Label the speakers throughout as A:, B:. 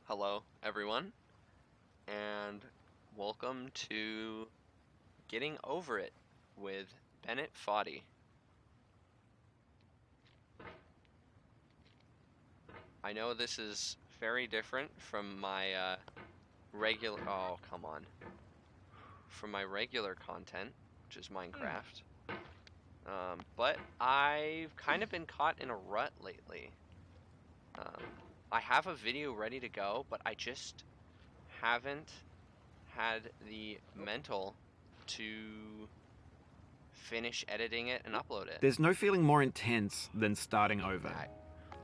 A: Hello, everyone, and welcome to Getting Over It with Bennett Foddy. I know this is very different from my regular. Oh, come on. From my regular content, which is Minecraft. But I've kind of been caught in a rut lately. I have a video ready to go, but I just haven't had the mental to finish editing it and upload it.
B: There's no feeling more intense than starting over.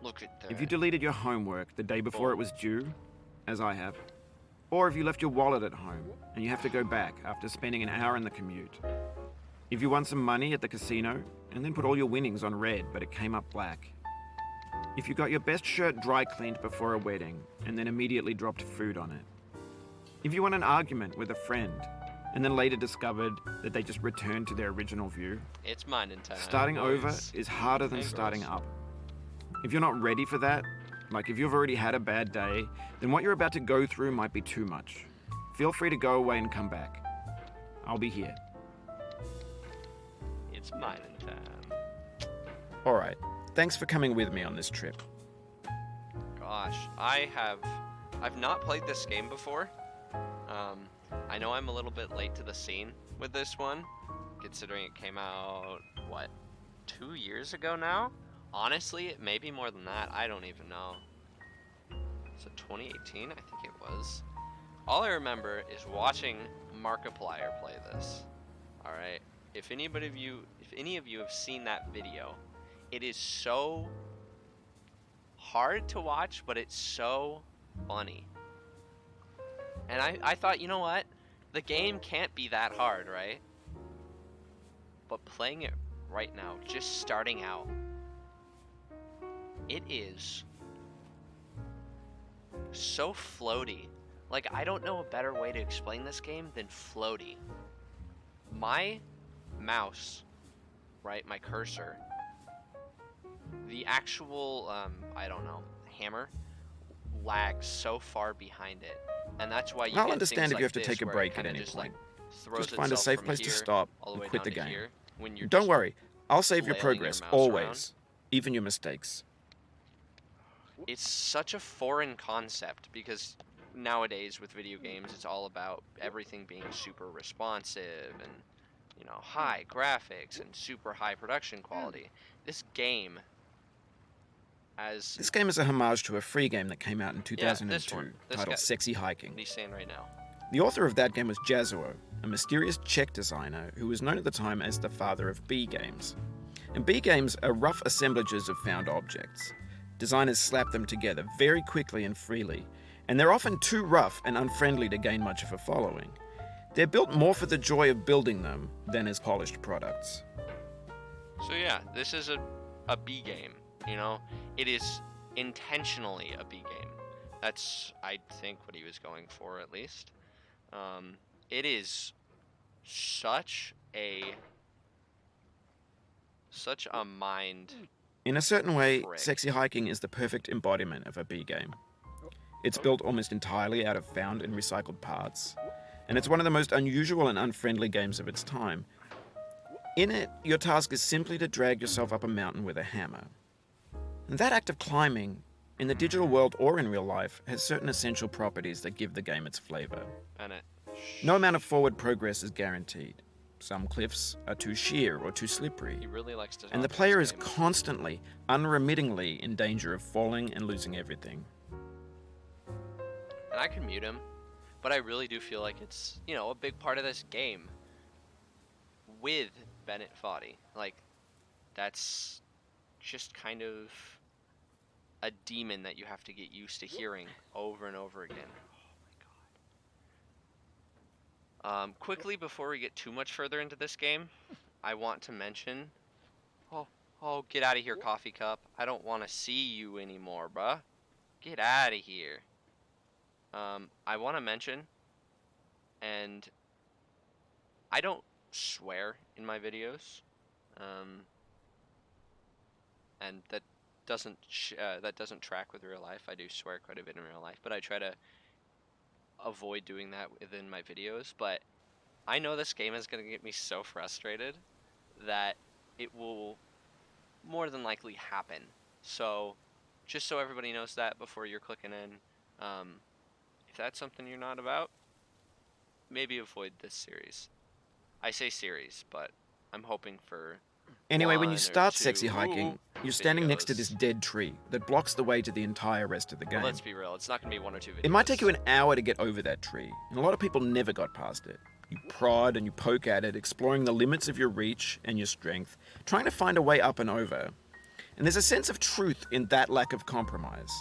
A: Look at that.
B: If you deleted your homework the day before
A: Oh.
B: it was due, as I have, or if you left your wallet at home and you have to go back after spending an hour in the commute. If you won some money at the casino and then put all your winnings on red but it came up black. If you got your best shirt dry cleaned before a wedding and then immediately dropped food on it. If you won an argument with a friend and then later discovered that they just returned to their original view.
A: It's mine in time.
B: Starting over is harder than starting up. If you're not ready for that, like if you've already had a bad day, then what you're about to go through might be too much. Feel free to go away and come back. I'll be here.
A: It's mine in time.
B: Alright, thanks for coming with me on this trip.
A: Gosh, I've not played this game before. I know I'm a little bit late to the scene with this one, considering it came out, what, 2 years ago now? Honestly, it may be more than that. I don't even know. So 2018, I think it was. All I remember is watching Markiplier play this. All right. If any of you have seen that video, it is so hard to watch, but it's so funny. And I thought, you know what? The game can't be that hard, right? But playing it right now, just starting out, it is so floaty. Like, I don't know a better way to explain this game than floaty. My mouse, right, my cursor, the actual, I don't know, hammer, lags so far behind it. And that's why you
B: I'll
A: get
B: understand
A: things
B: if you have
A: like
B: to take a
A: this,
B: break
A: where
B: at
A: it
B: any
A: kinda just,
B: point.
A: throws
B: Just find a
A: itself
B: safe
A: from
B: place to
A: here
B: stop
A: all the
B: and
A: way
B: quit
A: down
B: the
A: to
B: game.
A: here when you're
B: Don't
A: just
B: worry, I'll save your
A: flailing your
B: progress,
A: mouse
B: always.
A: around.
B: Even your mistakes.
A: It's such a foreign concept because nowadays with video games it's all about everything being super responsive and, you know, high graphics and super high production quality. This game
B: This game is a homage to a free game that came out in 2002
A: this
B: titled
A: guy.
B: Sexy Hiking.
A: What he's saying right now.
B: The author of that game was Jazuo, a mysterious Czech designer who was known at the time as the father of B games. And B games are rough assemblages of found objects. Designers slap them together very quickly and freely, and they're often too rough and unfriendly to gain much of a following. They're built more for the joy of building them than as polished products.
A: So yeah, this is a B game, you know? It is intentionally a B game. That's, I think, what he was going for, at least. It is such a mind.
B: In a certain way,
A: Frick.
B: Sexy Hiking is the perfect embodiment of a B game. It's built almost entirely out of found and recycled parts, and it's one of the most unusual and unfriendly games of its time. In it, your task is simply to drag yourself up a mountain with a hammer. And that act of climbing, in the digital world or in real life, has certain essential properties that give the game its flavor.
A: Bennett.
B: No amount of forward progress is guaranteed. Some cliffs are too sheer or too slippery.
A: He really likes to.
B: And the player is constantly, unremittingly in danger of falling and losing everything.
A: And I can mute him, but I really do feel like it's, you know, a big part of this game with Bennett Foddy. Like, that's just kind of a demon that you have to get used to hearing over and over again. Oh my god. Quickly, before we get too much further into this game, I want to mention... Oh, get out of here, coffee cup. I don't want to see you anymore, bruh. Get out of here. I want to mention, and I don't swear in my videos, and that doesn't track with real life. I do swear quite a bit in real life, but I try to avoid doing that within my videos. But I know this game is gonna get me so frustrated that it will more than likely happen. So, just so everybody knows that before you're clicking in, if that's something you're not about, maybe avoid this series. I say series, but I'm hoping for
B: Anyway, when you
A: one or
B: start sexy
A: two
B: hiking, you're standing next to this
A: videos.
B: dead tree that blocks the way to the entire rest of the
A: Well,
B: game.
A: let's be real. It's not gonna be one or two videos.
B: It might take you an hour to get over that tree, and a lot of people never got past it. You prod and you poke at it, exploring the limits of your reach and your strength, trying to find a way up and over. And there's a sense of truth in that lack of compromise.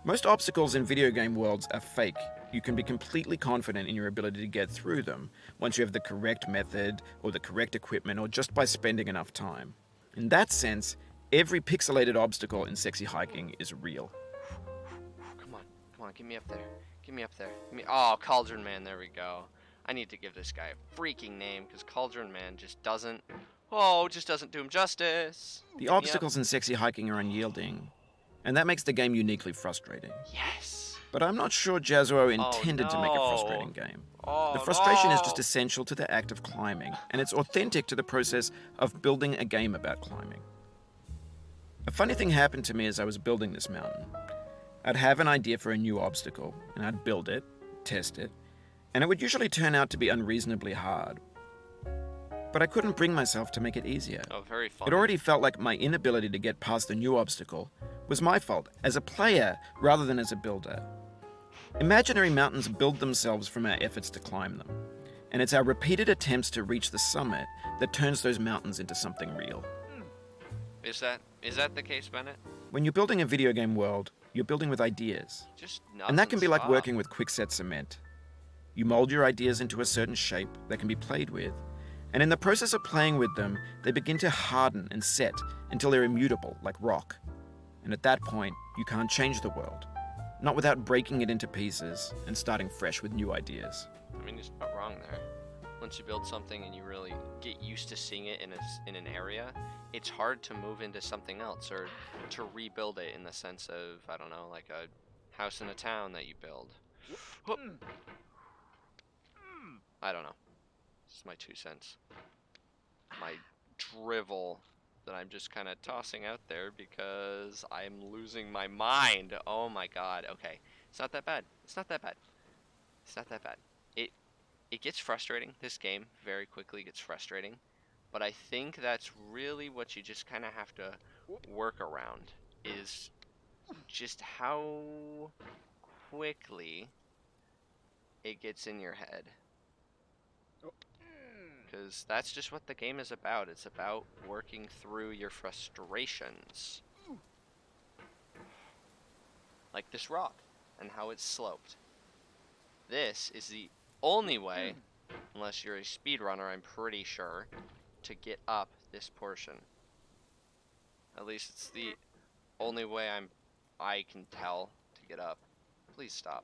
B: Most obstacles in video game worlds are fake. You can be completely confident in your ability to get through them once you have the correct method or the correct equipment or just by spending enough time. In that sense, every pixelated obstacle in sexy hiking is real.
A: Come on, get me up there. Get me up there. Oh, Cauldron Man, there we go. I need to give this guy a freaking name because Cauldron Man just doesn't do him justice.
B: The obstacles in sexy hiking are unyielding, and that makes the game uniquely frustrating.
A: Yes.
B: But I'm not sure Jazuo intended to make a frustrating game. The frustration is just essential to the act of climbing, and it's authentic to the process of building a game about climbing. A funny thing happened to me as I was building this mountain. I'd have an idea for a new obstacle, and I'd build it, test it, and it would usually turn out to be unreasonably hard. But I couldn't bring myself to make it easier.
A: Oh, very fun.
B: It already felt like my inability to get past the new obstacle was my fault as a player rather than as a builder. Imaginary mountains build themselves from our efforts to climb them, and it's our repeated attempts to reach the summit that turns those mountains into something real.
A: Is that the case, Bennett?
B: When you're building a video game world, you're building with ideas.
A: Just
B: And that can be like
A: stop.
B: working with quickset cement. You mold your ideas into a certain shape that can be played with, and in the process of playing with them, they begin to harden and set until they're immutable, like rock. And at that point, you can't change the world. Not without breaking it into pieces and starting fresh with new ideas.
A: I mean, you're not wrong there. Once you build something and you really get used to seeing it in an area, it's hard to move into something else or to rebuild it in the sense of, I don't know, like a house in a town that you build. I don't know. This is my 2 cents. My drivel that I'm just kind of tossing out there because I'm losing my mind. Oh my god. Okay. It's not that bad. It's not that bad. It's not that bad. It gets frustrating. This game very quickly gets frustrating. But I think that's really what you just kind of have to work around is just how quickly it gets in your head. Because that's just what the game is about. It's about working through your frustrations. Like this rock and how it's sloped. This is the only way, unless you're a speedrunner, I'm pretty sure, to get up this portion. At least it's the only way I can tell to get up. Please stop.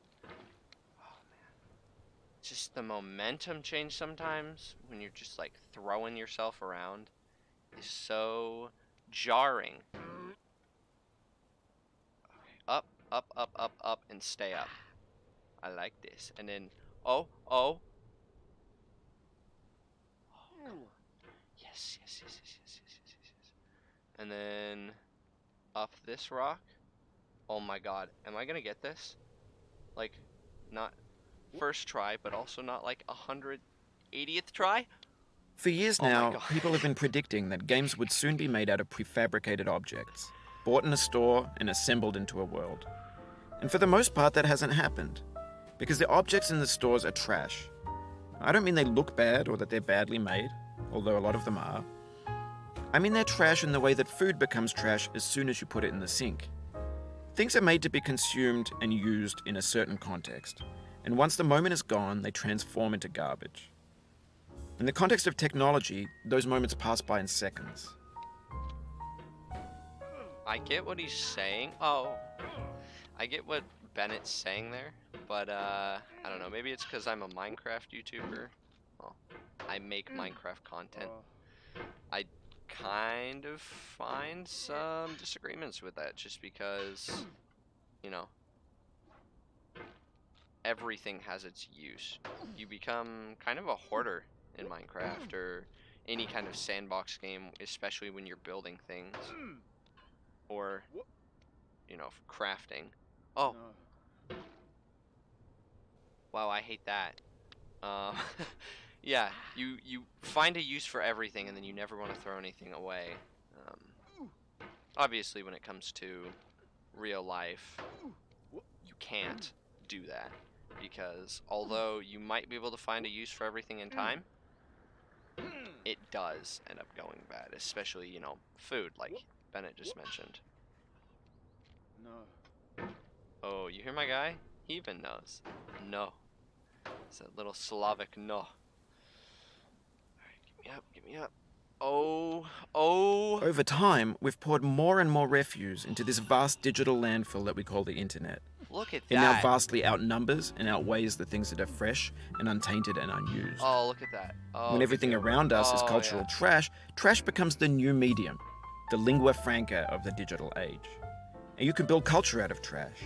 A: Just the momentum change sometimes when you're just like throwing yourself around is so jarring. Okay, up, up, up, up, up, and stay up. I like this. And then, oh. Oh, come on. Yes. And then up this rock. Oh my god, am I gonna get this? Like, not first try, but also not like 180th try?
B: For years
A: Oh my
B: now,
A: God.
B: people have been predicting that games would soon be made out of prefabricated objects, bought in a store and assembled into a world. And for the most part, that hasn't happened, because the objects in the stores are trash. I don't mean they look bad or that they're badly made, although a lot of them are. I mean they're trash in the way that food becomes trash as soon as you put it in the sink. Things are made to be consumed and used in a certain context, and once the moment is gone, they transform into garbage. In the context of technology, those moments pass by in seconds.
A: I get what he's saying. Oh, I get what Bennett's saying there, but I don't know. Maybe it's because I'm a Minecraft YouTuber. Well, I make Minecraft content. kind of find some disagreements with that, just because, you know, everything has its use. You become kind of a hoarder in Minecraft or any kind of sandbox game, especially when you're building things or, you know, crafting. Oh, wow, I hate that. Um, yeah, you find a use for everything, and then you never want to throw anything away. Obviously, when it comes to real life, you can't do that, because although you might be able to find a use for everything in time, it does end up going bad, especially, you know, food, like Bennett just mentioned. Oh, you hear my guy? He even knows. No. It's a little Slavic no. Alright, get me up, get me up. Oh, oh.
B: Over time, we've poured more and more refuse into this vast digital landfill that we call the internet.
A: Look at
B: It now
A: that.
B: vastly outnumbers and outweighs the things that are fresh and untainted and unused.
A: Oh, look at that. Oh,
B: When
A: good
B: everything
A: deal.
B: around us is
A: Oh,
B: cultural
A: yeah.
B: trash, trash becomes the new medium, the lingua franca of the digital age. And you can build culture out of trash.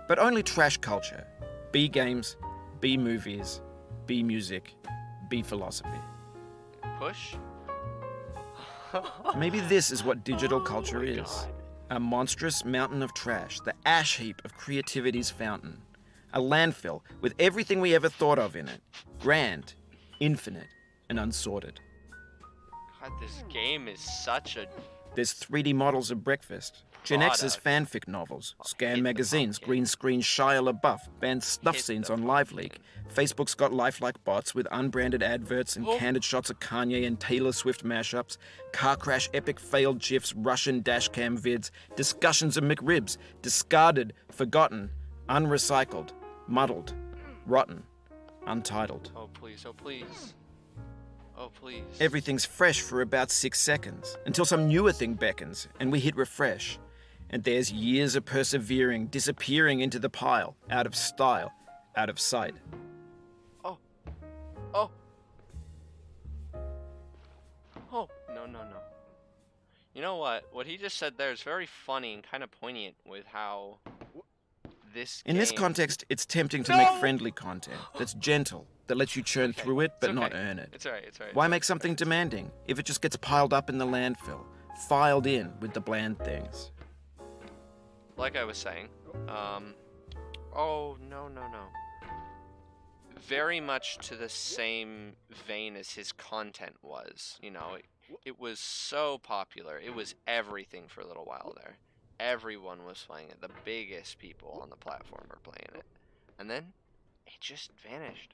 B: But only trash culture. B games, B movies, B music, B philosophy.
A: Push?
B: Maybe this is what digital culture
A: Oh my
B: is.
A: God.
B: A monstrous mountain of trash, the ash heap of creativity's fountain. A landfill with everything we ever thought of in it. Grand, infinite, and unsorted.
A: God, this game is such a
B: There's 3D models of breakfast, Gen X's
A: product.
B: fanfic novels,
A: Hit
B: Scan
A: the
B: magazines,
A: pumpkin.
B: green screen Shia LaBeouf, banned snuff
A: Hit
B: scenes
A: the
B: on Live
A: pumpkin.
B: Leak. Facebook's got lifelike bots with unbranded adverts and
A: Oh.
B: candid shots of Kanye and Taylor Swift mashups, car crash epic failed gifs, Russian dashcam vids, discussions of McRibs, discarded, forgotten, unrecycled, muddled, rotten, untitled.
A: Oh, please, oh, please. Oh, please.
B: Everything's fresh for about 6 seconds, until some newer thing beckons, and we hit refresh. And there's years of persevering, disappearing into the pile, out of style, out of sight.
A: Oh. Oh. Oh. No, no, no. You know what? What he just said there is very funny and kind of poignant with how this
B: In
A: game...
B: this context, it's tempting to
A: No!
B: make friendly content that's gentle, that lets you churn
A: Okay,
B: through it but
A: it's
B: not
A: okay.
B: earn it.
A: It's alright, it's alright.
B: Why
A: it's
B: make
A: alright,
B: something
A: it's alright.
B: demanding if it just gets piled up in the landfill, filed in with the bland things?
A: Like I was saying, oh, no, no, no. Very much to the same vein as his content was, you know, it was so popular. It was everything for a little while there. Everyone was playing it. The biggest people on the platform were playing it. And then it just vanished.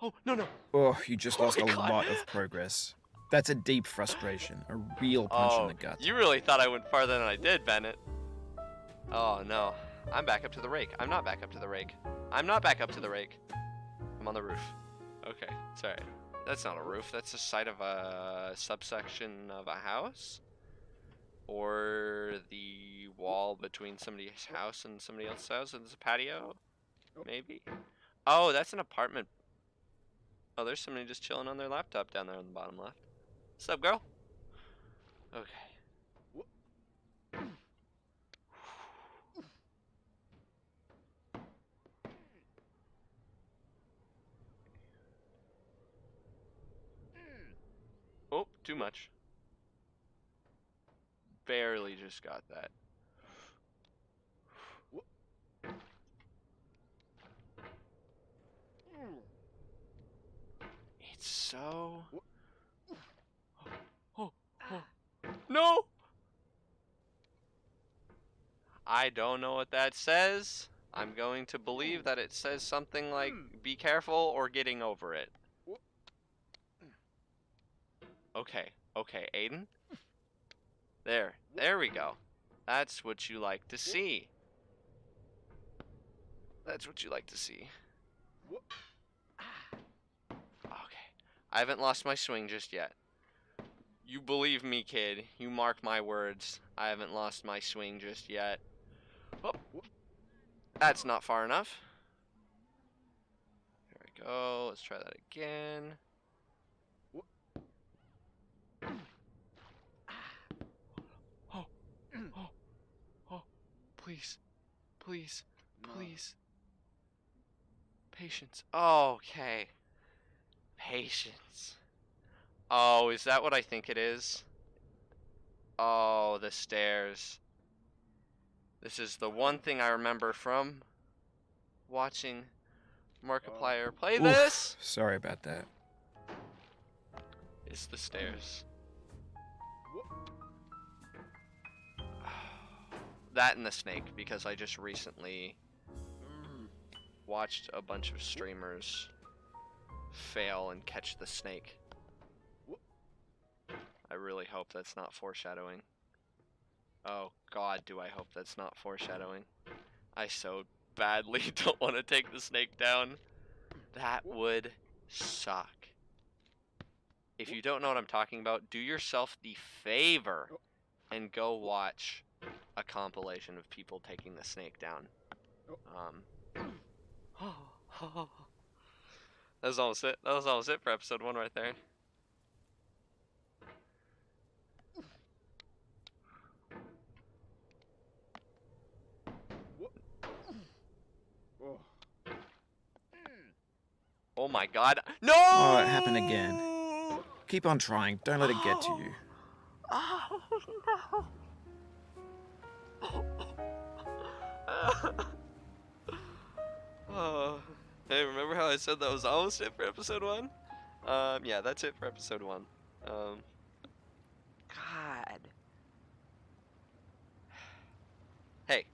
A: Oh, no, no.
B: Oh, you just
A: Oh
B: lost
A: my
B: a
A: God.
B: lot of progress. That's a deep frustration, a real punch in the gut.
A: You really thought I went farther than I did, Bennett. Oh, no. I'm back up to the rake. I'm not back up to the rake. I'm not back up to the rake. I'm on the roof. Okay, it's alright. That's not a roof. That's the side of a subsection of a house. Or the wall between somebody's house and somebody else's house. And there's a patio? Maybe? Oh, that's an apartment. Oh, there's somebody just chilling on their laptop down there on the bottom left. What's up, girl? Okay. Oh, too much. Barely just got that. It's so... Oh, oh. No! I don't know what that says. I'm going to believe that it says something like, be careful or getting over it. Okay, okay, Aidan. There we go. That's what you like to see. That's what you like to see. Okay. I haven't lost my swing just yet. You believe me, kid. You mark my words. I haven't lost my swing just yet. Oh. That's not far enough. There we go. Let's try that again. Please. Please. Please. Patience. Okay. Patience. Oh, is that what I think it is? Oh, the stairs. This is the one thing I remember from watching Markiplier play this.
B: Sorry about that.
A: It's the stairs. That and the snake, because I just recently watched a bunch of streamers fail and catch the snake. I really hope that's not foreshadowing. Oh god, do I hope that's not foreshadowing. I so badly don't want to take the snake down. That would suck. If you don't know what I'm talking about, do yourself the favor and go watch a compilation of people taking the snake down. That was almost it. That was almost it for episode 1 right there. Oh my god. No!
B: Oh, it happened again. Keep on trying. Don't let it get to you.
A: Oh no. Oh. Hey, remember how I said that was almost it for episode 1? Yeah, that's it for episode 1. God. Hey,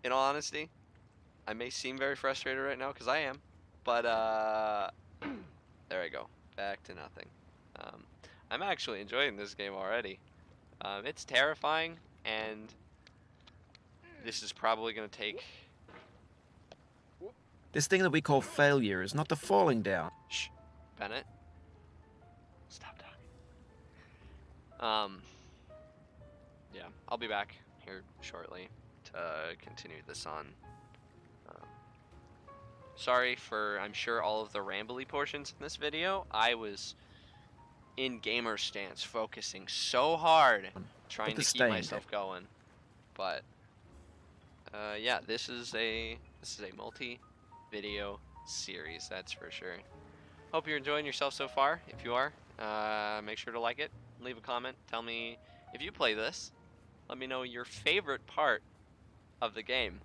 A: in all honesty, I may seem very frustrated right now, because I am, but, there I go. Back to nothing. I'm actually enjoying this game already. It's terrifying, and this is probably going to take...
B: This thing that we call failure is not the falling down.
A: Shh, Bennett. Stop talking. Yeah, I'll be back here shortly to continue this on. Sorry for, I'm sure, all of the rambly portions in this video. I was in gamer stance, focusing so hard, trying to keep myself going. But yeah, this is a multi-video series, that's for sure. Hope you're enjoying yourself so far. If you are, make sure to like it, leave a comment, tell me if you play this. Let me know your favorite part of the game.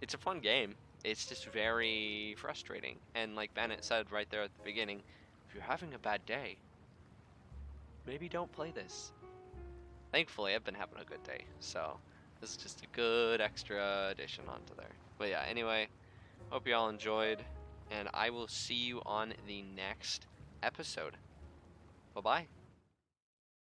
A: It's a fun game. It's just very frustrating. And like Bennett said right there at the beginning, if you're having a bad day, maybe don't play this. Thankfully, I've been having a good day, so this is just a good extra addition onto there. But yeah, anyway, hope you all enjoyed, and I will see you on the next episode. Bye-bye.